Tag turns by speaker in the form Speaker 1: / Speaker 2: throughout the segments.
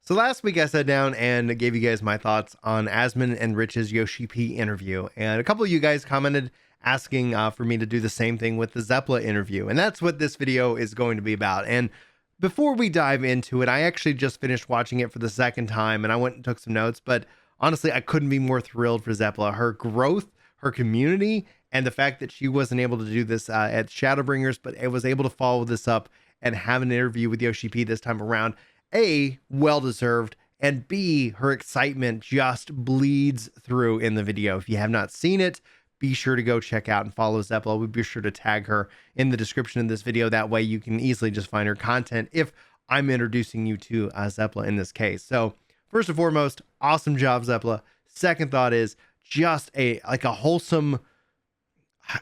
Speaker 1: So last week I sat down and gave you guys my thoughts on Asmon and Rich's YoshiP interview, and a couple of you guys commented asking for me to do the same thing with the Zepla interview, and that's what this video is going to be about. And before we dive into it, I actually just finished watching it for the second time, and I went and took some notes, but honestly, I couldn't be more thrilled for Zepla. Her growth, her community, and the fact that she wasn't able to do this at Shadowbringers, but it was able to follow this up and have an interview with YoshiP this time around. A, well deserved, and B, her excitement just bleeds through in the video. If you have not seen it, be sure to go check out and follow Zepla. We'll be sure to tag her in the description of this video. That way you can easily just find her content if I'm introducing you to Zepla in this case. So first and foremost, awesome job, Zepla. Second thought is just a wholesome,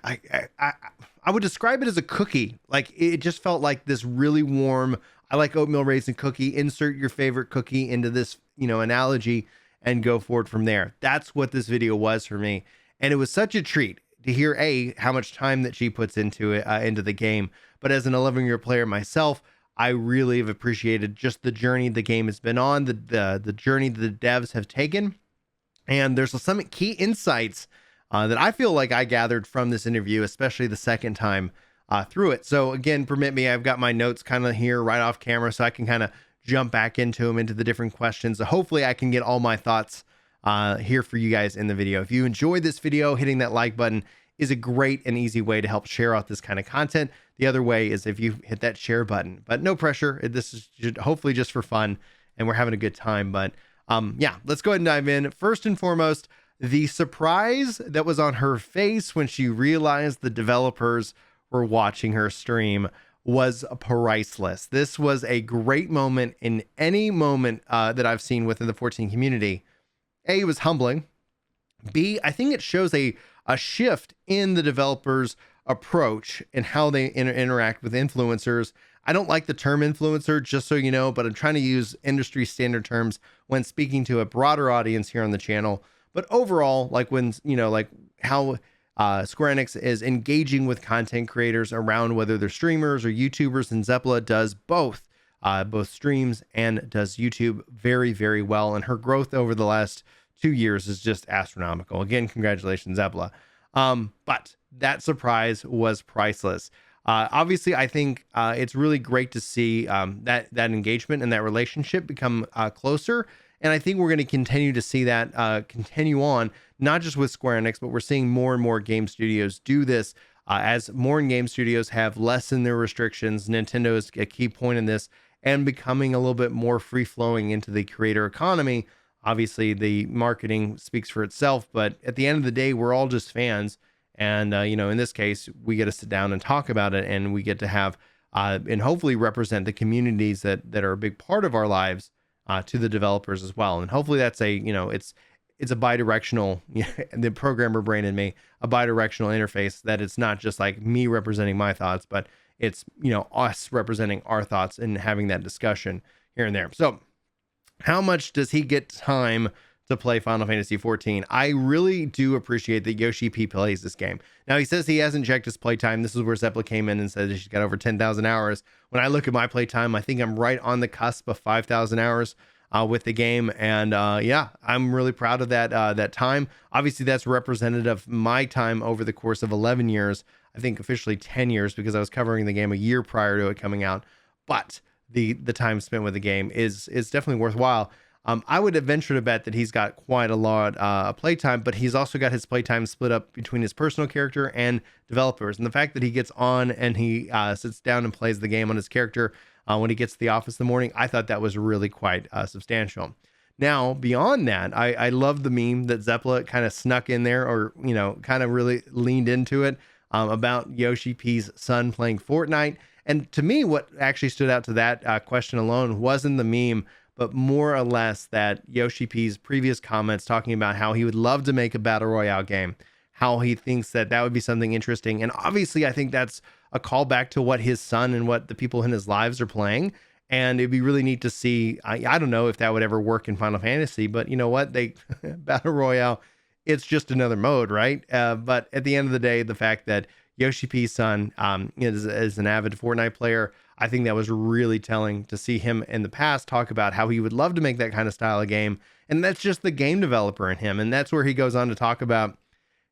Speaker 1: I would describe it as a cookie. Like, it just felt like this really warm, I like oatmeal raisin cookie. Insert your favorite cookie into this, analogy and go forward from there. That's what this video was for me. And it was such a treat to hear how much time that she puts into it, into the game. But as an 11-year player myself, I really have appreciated just the journey the game has been on, the journey the devs have taken. And there's some key insights that I feel like I gathered from this interview, especially the second time through it. So again, permit me, I've got my notes kind of here right off camera so I can kind of jump back into them, into the different questions. So hopefully I can get all my thoughts here for you guys in the video. If you enjoyed this video, hitting that like button is a great and easy way to help share out this kind of content. The other way is if you hit that share button, but no pressure. This is hopefully just for fun and we're having a good time. But yeah, let's go ahead and dive in. First and foremost, the surprise that was on her face when she realized the developers were watching her stream was priceless. This was a great moment in any moment that I've seen within the 14 community. A, it was humbling. B, I think it shows a shift in the developers' approach and how they interact with influencers. I don't like the term influencer, just so you know, but I'm trying to use industry standard terms when speaking to a broader audience here on the channel. But overall, like when, like how Square Enix is engaging with content creators around whether they're streamers or YouTubers, and Zepla does both streams and does YouTube very, very well. And her growth over the last 2 years is just astronomical. Again, congratulations, Zepla. But that surprise was priceless. Obviously, I think it's really great to see that engagement and that relationship become closer. And I think we're going to continue to see that continue on, not just with Square Enix, but we're seeing more and more game studios do this as more game studios have lessened their restrictions. Nintendo is a key point in this and becoming a little bit more free-flowing into the creator economy. Obviously, the marketing speaks for itself, but at the end of the day, we're all just fans. And, in this case, we get to sit down and talk about it, and we get to have and hopefully represent the communities that are a big part of our lives to the developers as well. And hopefully that's it's a bi-directional, the programmer brain in me, a bi-directional interface, that it's not just like me representing my thoughts, but it's, us representing our thoughts and having that discussion here and there. So how much does he get time to play Final Fantasy XIV? I really do appreciate that YoshiP plays this game. Now, he says he hasn't checked his playtime. This is where Zepla came in and said she's got over 10,000 hours. When I look at my playtime, I think I'm right on the cusp of 5,000 hours with the game. And yeah, I'm really proud of that time. Obviously, that's representative of my time over the course of 11 years. I think officially 10 years because I was covering the game a year prior to it coming out. But the time spent with the game is definitely worthwhile. I would venture to bet that he's got quite a lot of playtime, but he's also got his playtime split up between his personal character and developers. And the fact that he gets on and he sits down and plays the game on his character when he gets to the office in the morning, I thought that was really quite substantial. Now, beyond that, I love the meme that Zepla kind of snuck in there, or, kind of really leaned into it about YoshiP's son playing Fortnite. And to me, what actually stood out to that question alone wasn't the meme, but more or less that YoshiP's previous comments talking about how he would love to make a battle royale game, how he thinks that would be something interesting. And obviously, I think that's a callback to what his son and what the people in his lives are playing. And it'd be really neat to see. I don't know if that would ever work in Final Fantasy, but you know what? Battle Royale, it's just another mode, right? But at the end of the day, the fact that YoshiP's son is an avid Fortnite player, I think that was really telling to see him in the past talk about how he would love to make that kind of style of game. And that's just the game developer in him. And that's where he goes on to talk about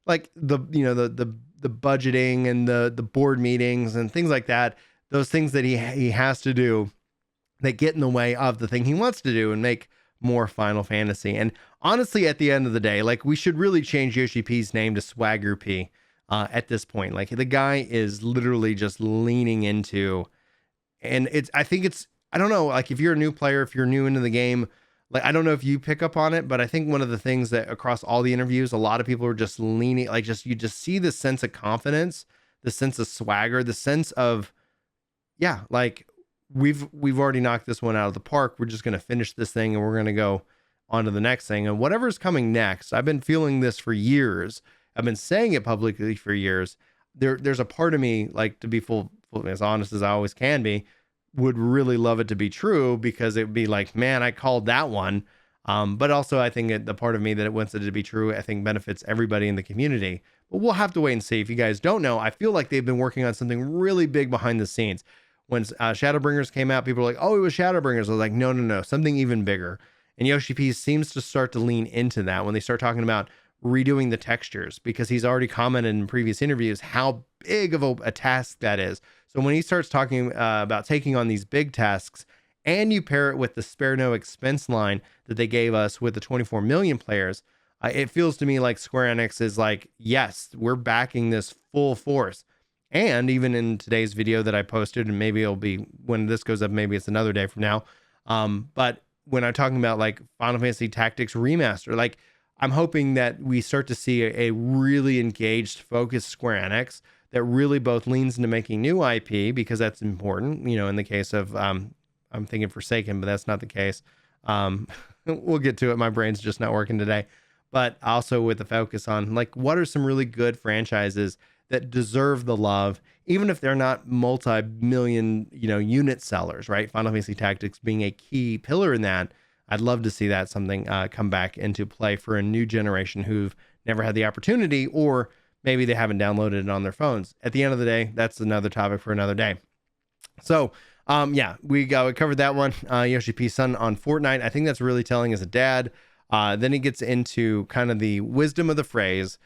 Speaker 1: like the budgeting and the board meetings and things like that, those things that he has to do that get in the way of the thing he wants to do and make more Final Fantasy. And honestly, at the end of the day, like we should really change YoshiP's name to Swagger P at this point. Like the guy is literally just leaning into, and I don't know, like if you're a new player, if you're new into the game, like I don't know if you pick up on it, but I think one of the things that across all the interviews, a lot of people are just leaning, like you just see the sense of confidence, the sense of swagger, the sense of, yeah, like we've already knocked this one out of the park. We're just going to finish this thing and we're going to go on to the next thing. And whatever's coming next, I've been feeling this for years. I've been saying it publicly for years. There's a part of me, like to be full as honest as I always can be, would really love it to be true because it would be like, man, I called that one. But also I think the part of me that it wants it to be true, I think benefits everybody in the community. But we'll have to wait and see. If you guys don't know, I feel like they've been working on something really big behind the scenes. When Shadowbringers came out, people were like, oh, it was Shadowbringers. I was like, no, something even bigger. And YoshiP seems to start to lean into that when they start talking about redoing the textures, because he's already commented in previous interviews how big of a task that is. So when he starts talking about taking on these big tasks, and you pair it with the spare no expense line that they gave us with the 24 million players, it feels to me like Square Enix is like, yes, we're backing this full force. And even in today's video that I posted, and maybe it'll be when this goes up, maybe it's another day from now. But when I'm talking about like Final Fantasy Tactics Remaster, like I'm hoping that we start to see a really engaged, focused Square Enix that really both leans into making new IP, because that's important. You know, in the case of, I'm thinking Forsaken, but that's not the case. We'll get to it. My brain's just not working today. But also with the focus on like, what are some really good franchises that deserve the love, even if they're not multi-million, unit sellers, right? Final Fantasy Tactics being a key pillar in that. I'd love to see that something come back into play for a new generation who've never had the opportunity, or maybe they haven't downloaded it on their phones. At the end of the day, that's another topic for another day. So, we covered that one. YoshiP's son on Fortnite. I think that's really telling as a dad. Then he gets into kind of the wisdom of the phrase,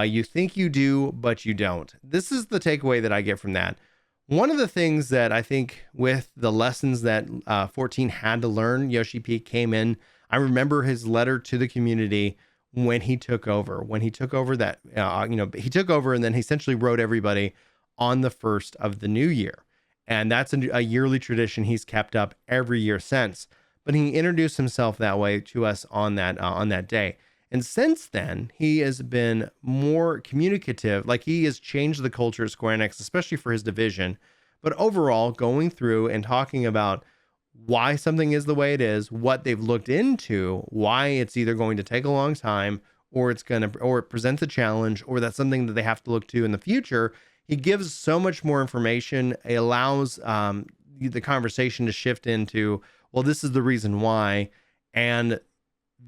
Speaker 1: you think you do, but you don't. This is the takeaway that I get from that. One of the things that I think with the lessons that 14 had to learn, YoshiP came in. I remember his letter to the community when he took over. He took over and then he essentially wrote everybody on the first of the new year. And that's a yearly tradition he's kept up every year since. But he introduced himself that way to us on that day. And since then, he has been more communicative. Like he has changed the culture at Square Enix, especially for his division. But overall, going through and talking about why something is the way it is, what they've looked into, why it's either going to take a long time, or it presents a challenge, or that's something that they have to look to in the future. He gives so much more information. It allows the conversation to shift into, well, this is the reason why. And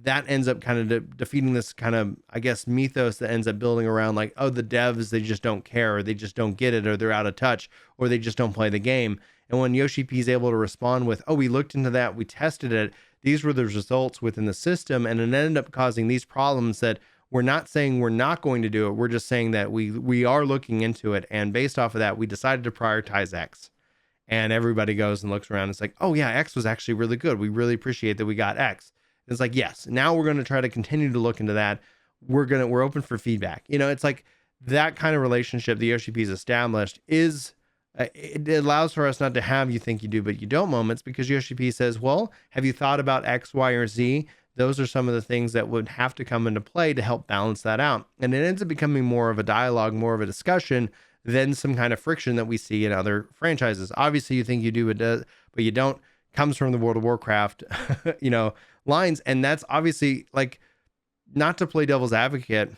Speaker 1: that ends up kind of defeating this kind of, I guess, mythos that ends up building around like, oh, the devs, they just don't care, or they just don't get it, or they're out of touch, or they just don't play the game. And when YoshiP is able to respond with, oh, we looked into that, we tested it, these were the results within the system, and it ended up causing these problems that we're not saying we're not going to do it. We're just saying that we are looking into it. And based off of that, we decided to prioritize X. And everybody goes and looks around. And it's like, oh yeah, X was actually really good. We really appreciate that we got X. And it's like, yes, now we're going to try to continue to look into that. We're open for feedback. It's like that kind of relationship the YoshiP's established is, it allows for us not to have you think you do, but you don't moments, because YoshiP says, well, have you thought about X, Y, or Z? Those are some of the things that would have to come into play to help balance that out. And it ends up becoming more of a dialogue, more of a discussion than some kind of friction that we see in other franchises. Obviously, you think you do, but you don't. Comes from the World of Warcraft, lines. And that's obviously, like, not to play devil's advocate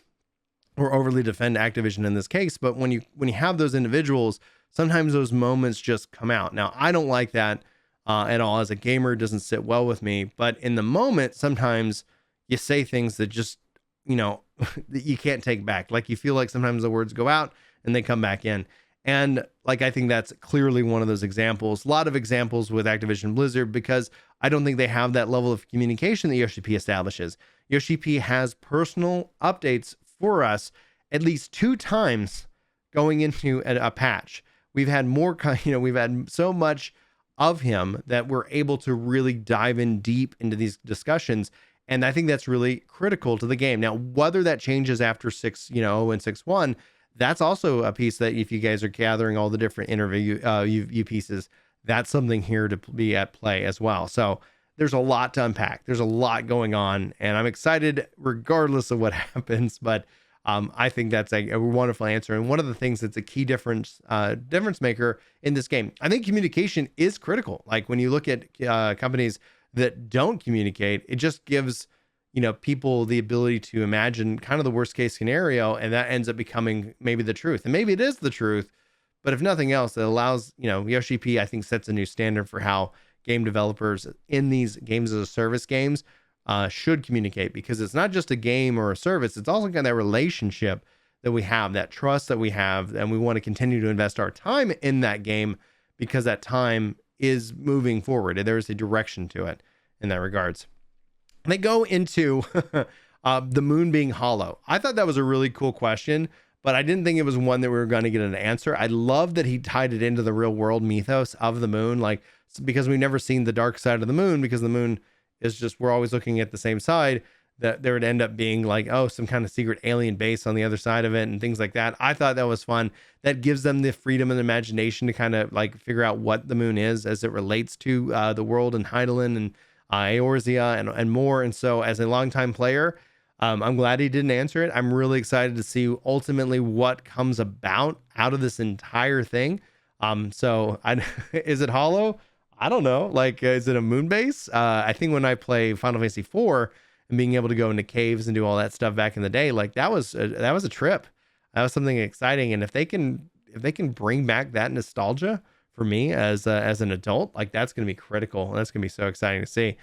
Speaker 1: or overly defend Activision in this case, but when you have those individuals, sometimes those moments just come out. Now, I don't like that at all. As a gamer, it doesn't sit well with me. But in the moment, sometimes you say things that just, that you can't take back. Like you feel like sometimes the words go out and they come back in. And like, I think that's clearly one of those examples. A lot of examples with Activision Blizzard, because I don't think they have that level of communication that YoshiP establishes. YoshiP has personal updates for us at least 2 times going into a patch. We've had more, we've had so much of him that we're able to really dive in deep into these discussions. And I think that's really critical to the game. Now, whether that changes after 6, and 6.1, that's also a piece that if you guys are gathering all the different interview pieces, that's something here to be at play as well. So there's a lot to unpack. There's a lot going on, and I'm excited regardless of what happens. But I think that's a wonderful answer. And one of the things that's a key difference maker in this game, I think communication is critical. Like when you look at companies that don't communicate, it just gives people the ability to imagine kind of the worst case scenario, and that ends up becoming maybe the truth. And maybe it is the truth, but if nothing else, it allows, YoshiP, I think, sets a new standard for how game developers in these games as a service games should communicate, because it's not just a game or a service. It's also kind of that relationship that we have, that trust that we have, and we want to continue to invest our time in that game because that time is moving forward and there is a direction to it in that regards. They go into the moon being hollow. I thought that was a really cool question, but I didn't think it was one that we were going to get an answer. I love that he tied it into the real world mythos of the moon, like, because we've never seen the dark side of the moon, because the moon is just, we're always looking at the same side, that there would end up being like, oh, some kind of secret alien base on the other side of it and things like that. I thought that was fun. That gives them the freedom and imagination to kind of like figure out what the moon is as it relates to the world and Heidelin and Eorzea and more. And so as a longtime player, I'm glad he didn't answer it. I'm really excited to see ultimately what comes out of this entire thing. Is it hollow? I don't know. Like, is it a moon base? I think when I play Final Fantasy IV and being able to go into caves and do all that stuff back in the day, like that was a trip. That was something exciting. And if they can bring back that nostalgia for me as an adult, like that's going to be critical. That's going to be so exciting to see.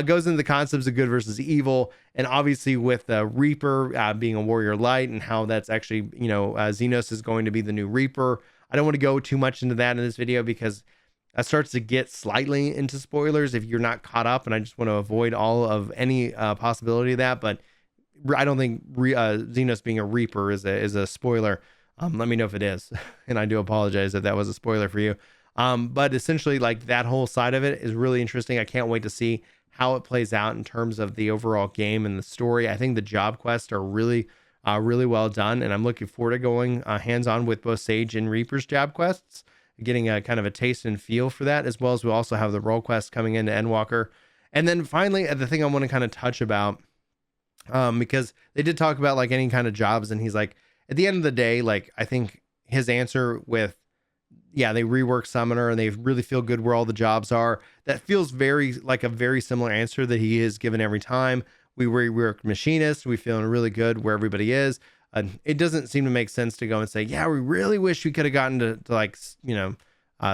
Speaker 1: Goes into the concepts of good versus evil, and obviously with the Reaper being a warrior light, and how that's actually, Xenos is going to be the new Reaper. I don't want to go too much into that in this video because that starts to get slightly into spoilers if you're not caught up, and I just want to avoid all of any possibility of that. But I don't think Xenos being a Reaper is a spoiler. Let me know if it is, and I do apologize if that was a spoiler for you. But essentially, like, that whole side of it is really interesting. I can't wait to see how it plays out in terms of the overall game and the story. I think the job quests are really well done, and I'm looking forward to going hands-on with both Sage and Reaper's job quests, getting a kind of a taste and feel for that, as well as we also have the role quest coming into Endwalker. And then finally, the thing I want to kind of touch about, because they did talk about like any kind of jobs, and he's like, at the end of the day, like, I think his answer with, yeah, they rework Summoner and they really feel good where all the jobs are. That feels very like a very similar answer that he is given every time. We rework Machinist. We feeling really good where everybody is. It doesn't seem to make sense to go and say, yeah, we really wish we could have gotten to like,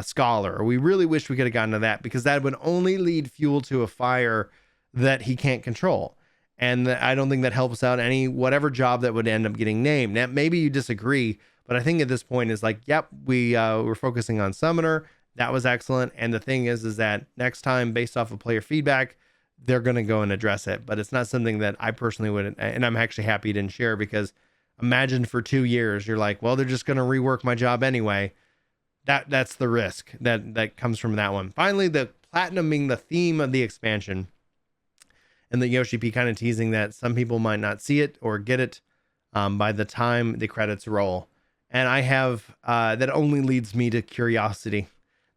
Speaker 1: Scholar, or we really wish we could have gotten to that, because that would only lead fuel to a fire that he can't control. And I don't think that helps out whatever job that would end up getting named. Now, maybe you disagree, but I think at this point is like, yep, we're focusing on Summoner. That was excellent. And the thing is that next time, based off of player feedback, they're going to go and address it. But it's not something that I personally would, and I'm actually happy you didn't share, because imagine for 2 years, you're like, well, they're just going to rework my job anyway. That's the risk that comes from that one. Finally, the platinum being the theme of the expansion, and the YoshiP kind of teasing that some people might not see it or get it by the time the credits roll. And I have, that only leads me to curiosity.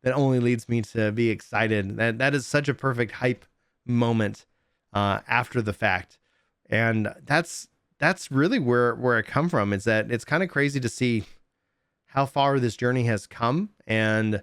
Speaker 1: That only leads me to be excited. That is such a perfect hype moment after the fact. And that's really where I come from, is that it's kind of crazy to see how far this journey has come. And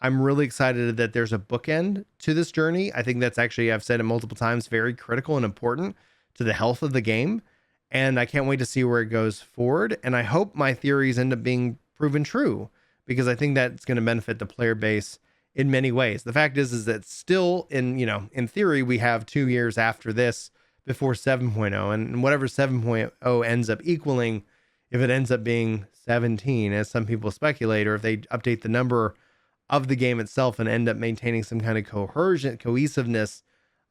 Speaker 1: I'm really excited that there's a bookend to this journey. I think that's actually, I've said it multiple times, very critical and important to the health of the game. And I can't wait to see where it goes forward. And I hope my theories end up being proven true, because I think that's going to benefit the player base in many ways. The fact is that still in theory, we have 2 years after this before 7.0, and whatever 7.0 ends up equaling if it ends up being 17, as some people speculate, or if they update the number of the game itself and end up maintaining some kind of cohesiveness.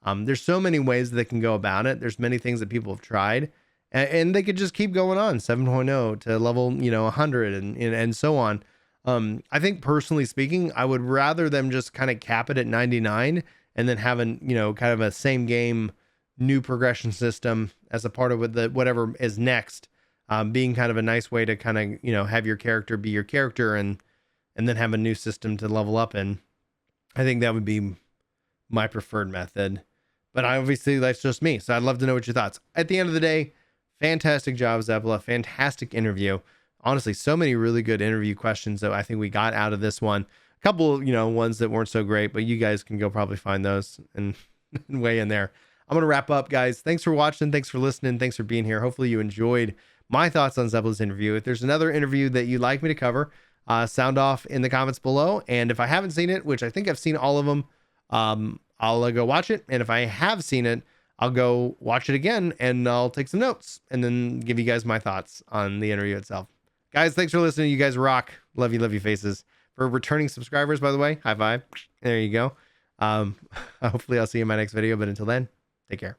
Speaker 1: There's so many ways that they can go about it. There's many things that people have tried, and they could just keep going on 7.0 to level, 100 and so on. I think personally speaking, I would rather them just kind of cap it at 99 and then have kind of a same game, new progression system as a part of whatever is next, being kind of a nice way to kind of, have your character be your character and then have a new system to level up in. I think that would be my preferred method, but obviously that's just me. So I'd love to know what your thoughts. At the end of the day, fantastic job, Zepla. Fantastic interview. Honestly, so many really good interview questions that I think we got out of this one. A couple, ones that weren't so great, but you guys can go probably find those and weigh in there. I'm going to wrap up, guys. Thanks for watching. Thanks for listening. Thanks for being here. Hopefully you enjoyed my thoughts on Zepla's interview. If there's another interview that you'd like me to cover, sound off in the comments below. And if I haven't seen it, which I think I've seen all of them, I'll go watch it. And if I have seen it, I'll go watch it again and I'll take some notes and then give you guys my thoughts on the interview itself. Guys, thanks for listening. You guys rock. Love you faces. For returning subscribers, by the way, high five. There you go. Hopefully I'll see you in my next video, but until then, take care.